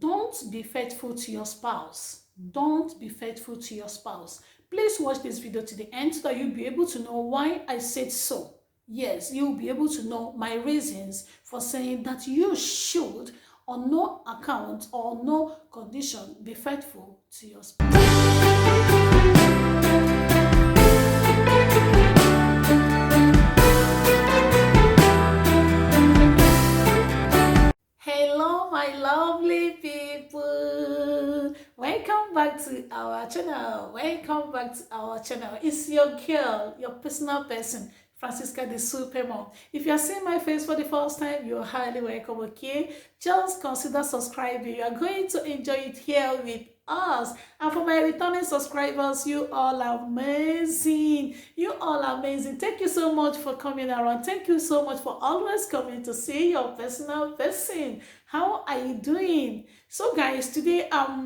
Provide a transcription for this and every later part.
Don't be faithful to your spouse. Don't be faithful to your spouse. Please watch this video to the end so that you'll be able to know why I said so. Yes, you'll be able to know my reasons for saying that you should, on no account or no condition, be faithful to your spouse. Hello, my lovely people. Welcome back to our channel. Welcome back to our channel. It's your girl, your personal person, Francisca the Super Mom. If you are seeing my face for the first time, you're highly welcome, okay? Just consider subscribing. You are going to enjoy it here with us. And for my returning subscribers, you all are amazing. You all are amazing. Thank you so much for coming around. Thank you so much for always coming to see your personal person. How are you doing? So guys, today, I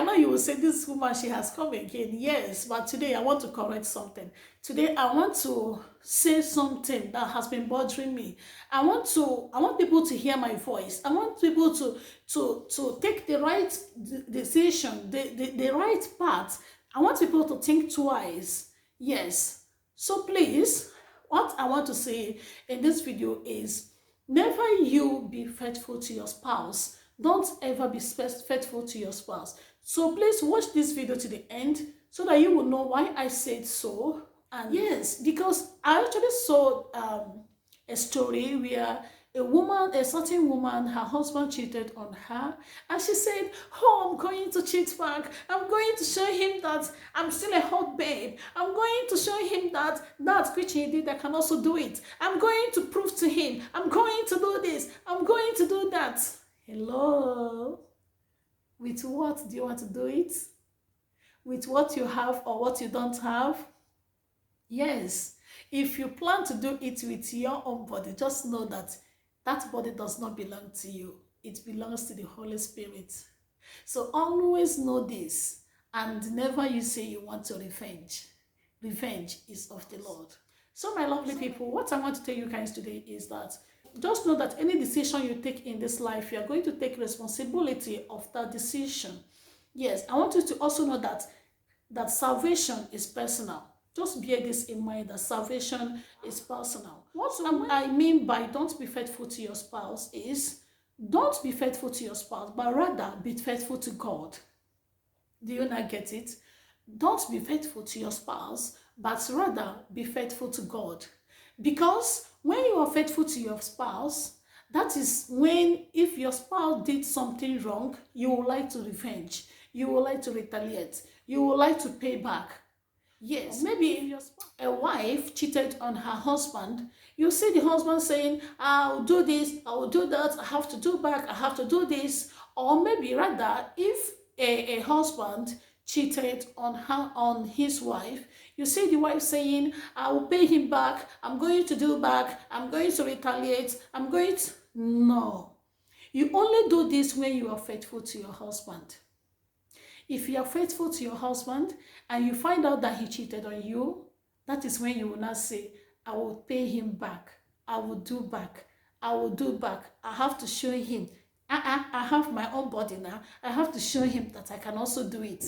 know you will say this woman, she has come again. Yes, but today I want to correct something. Today I want to say something that has been bothering me. I want people to hear my voice. I want people to take the right decision, the right path. I want people to think twice. Yes. So please, what I want to say in this video is never you be faithful to your spouse. Don't ever be faithful to your spouse. So please watch this video to the end so that you will know why I said so. And yes, because I actually saw a story where a certain woman, her husband cheated on her, and she said, oh, I'm going to cheat back. I'm going to show him that I'm still a hot babe. I'm going to show him that which he did, I can also do it. I'm going to prove to him. I'm going to do this. I'm going to do that. Hello? With what do you want to do it? With what you have or what you don't have? Yes. If you plan to do it with your own body, just know that that body does not belong to you. It belongs to the Holy Spirit. So always know this, and never you say you want to revenge. Revenge is of the Lord. So my lovely people, what I want to tell you guys today is that just know that any decision you take in this life, you are going to take responsibility of that decision. Yes, I want you to also know that salvation is personal. Just bear this in mind, that salvation is personal. What I mean by don't be faithful to your spouse is don't be faithful to your spouse, but rather be faithful to God. Do you not get it? Don't be faithful to your spouse, but rather be faithful to God. Because when you are faithful to your spouse, that is when, if your spouse did something wrong, you would like to revenge. You would like to retaliate. You would like to pay back. Yes, maybe if a wife cheated on her husband, you see the husband saying, I'll do this, I will do that, I have to do back, I have to do this. Or maybe rather, if a husband cheated on his wife, you see the wife saying, I will pay him back, I'm going to do back, I'm going to retaliate, I'm going to... No. You only do this when you are faithful to your husband. If you are faithful to your husband and you find out that he cheated on you, that is when you will not say, I will pay him back, I will do back, I will do back, I have to show him. I have my own body now. I have to show him that I can also do it.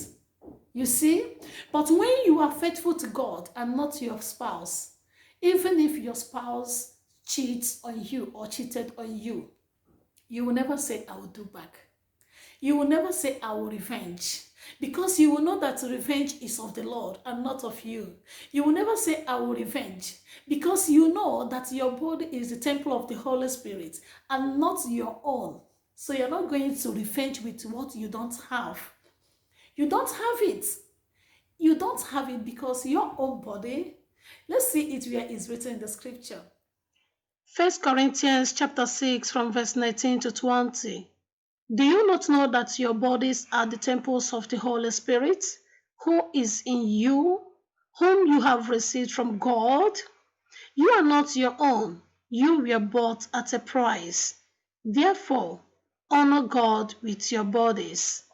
You see? But when you are faithful to God and not your spouse, even if your spouse cheats on you or cheated on you, you will never say, I will do back. You will never say, I will revenge. Because you will know that revenge is of the Lord and not of you. You will never say, I will revenge. Because you know that your body is the temple of the Holy Spirit and not your own. So you're not going to revenge with what you don't have. You don't have it. You don't have it because your own body, let's see it where it's written in the scripture. 1 Corinthians chapter 6 from verse 19 to 20. Do you not know that your bodies are the temples of the Holy Spirit, who is in you, whom you have received from God? You are not your own. You were bought at a price. Therefore, honor God with your bodies.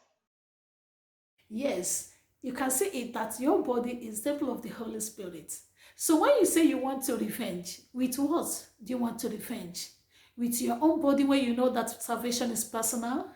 Yes, you can see it that your body is the temple of the Holy Spirit. So when you say you want to revenge, with what do you want to revenge? with your own body when you know that salvation is personal.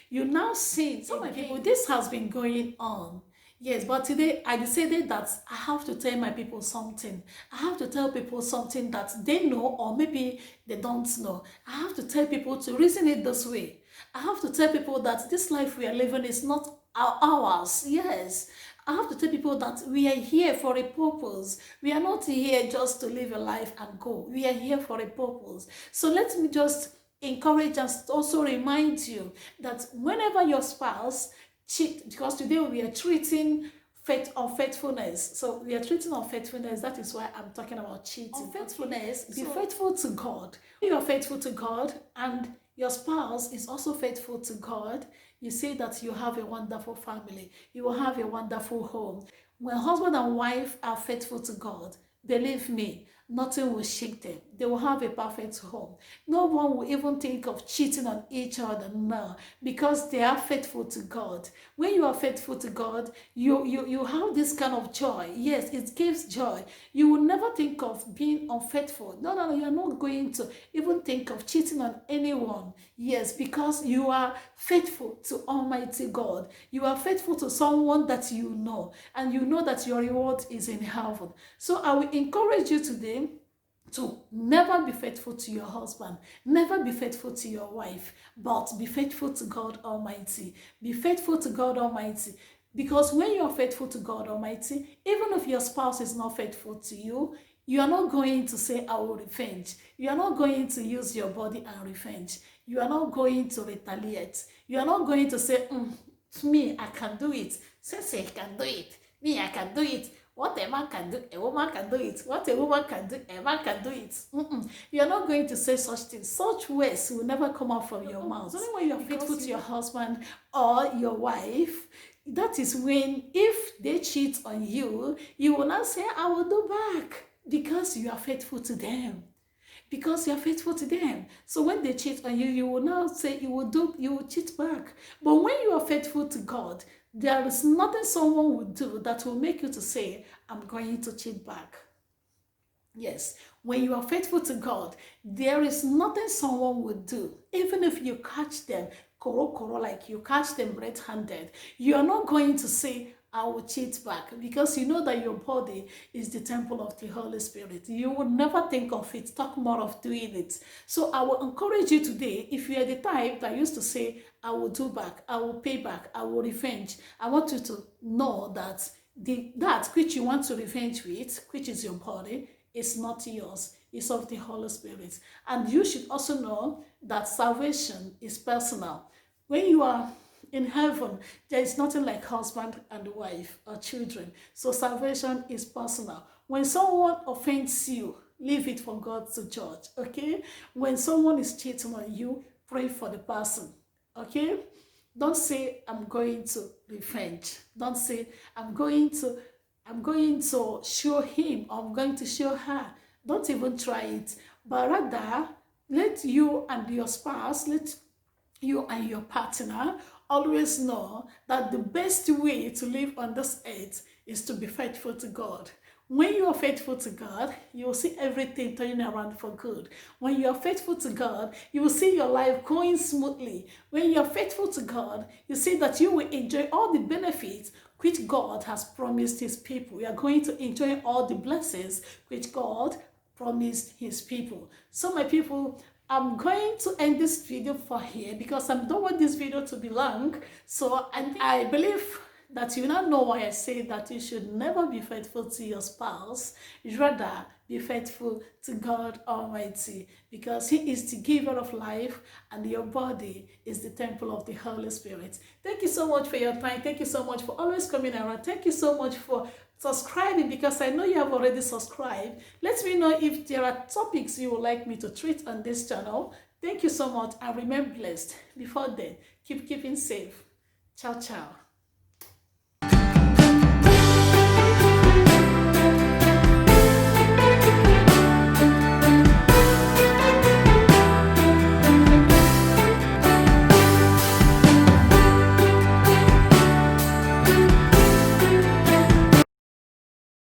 You now sin. So my people, this has been going on. Yes, but today I decided that I have to tell my people something. I have to tell people something that they know or maybe they don't know. I have to tell people to reason it this way. I have to tell people that this life we are living is not ours. Yes. I have to tell people that we are here for a purpose. We are not here just to live a life and go. We are here for a purpose. So let me just encourage and also remind you that whenever your spouse cheat, because today we are treating faith unfaithfulness. So we are treating unfaithfulness. That is why I'm talking about cheating. Unfaithfulness, be faithful to God. You are faithful to God and your spouse is also faithful to God. You say that you have a wonderful family. You will have a wonderful home. When husband and wife are faithful to God, believe me, nothing will shake them. They will have a perfect home. No one will even think of cheating on each other now because they are faithful to God. When you are faithful to God, you have this kind of joy. Yes, it gives joy. You will never think of being unfaithful. No, you are not going to even think of cheating on anyone. Yes, because you are faithful to Almighty God. You are faithful to someone that you know, and you know that your reward is in heaven. So I will encourage you today to never be faithful to your husband, never be faithful to your wife, but be faithful to God Almighty. Be faithful to God Almighty. Because when you are faithful to God Almighty, even if your spouse is not faithful to you, you are not going to say, I will revenge. You are not going to use your body and revenge. You are not going to retaliate. You are not going to say, me, I can do it. Sensei can do it. Me, I can do it. What a man can do, a woman can do it. What a woman can do, a man can do it. You are not going to say such things. Such words will never come out from your mouth. Only when you are faithful to your husband or your wife, that is when, if they cheat on you, you will not say, I will do back, because you are faithful to them. Because you are faithful to them. So when they cheat on you, you will now say you will cheat back. But when you are faithful to God, there is nothing someone will do that will make you to say, I'm going to cheat back. Yes, when you are faithful to God, there is nothing someone would do. Even if you catch them, like you catch them red-handed, you are not going to say, I will cheat back, because you know that your body is the temple of the Holy Spirit. You will never think of it, talk more of doing it. So I will encourage you today, if you are the type that used to say, I will do back, I will pay back, I will revenge, I want you to know that that which you want to revenge with, which is your body, is not yours. It's of the Holy Spirit. And you should also know that salvation is personal. When you are in heaven, there is nothing like husband and wife or children. So salvation is personal. When someone offends you, leave it for God to judge, okay? When someone is cheating on you, pray for the person, okay? Don't say, I'm going to revenge. Don't say, I'm going to show him, or I'm going to show her. Don't even try it. But rather, let you and your spouse, let you and your partner always know that the best way to live on this earth is to be faithful to God. When you are faithful to God, you will see everything turning around for good. When you are faithful to God, you will see your life going smoothly. When you are faithful to God, you see that you will enjoy all the benefits which God has promised his people. You are going to enjoy all the blessings which God promised his people. So my people, I'm going to end this video for here because I don't want this video to be long. So I believe that you now know why I say that you should never be faithful to your spouse. Rather, be faithful to God Almighty, because he is the giver of life and your body is the temple of the Holy Spirit. Thank you so much for your time. Thank you so much for always coming around. Thank you so much for subscribing, because I know you have already subscribed. Let me know if there are topics you would like me to treat on this channel. Thank you so much and remain blessed. Before then, keeping safe. Ciao, ciao.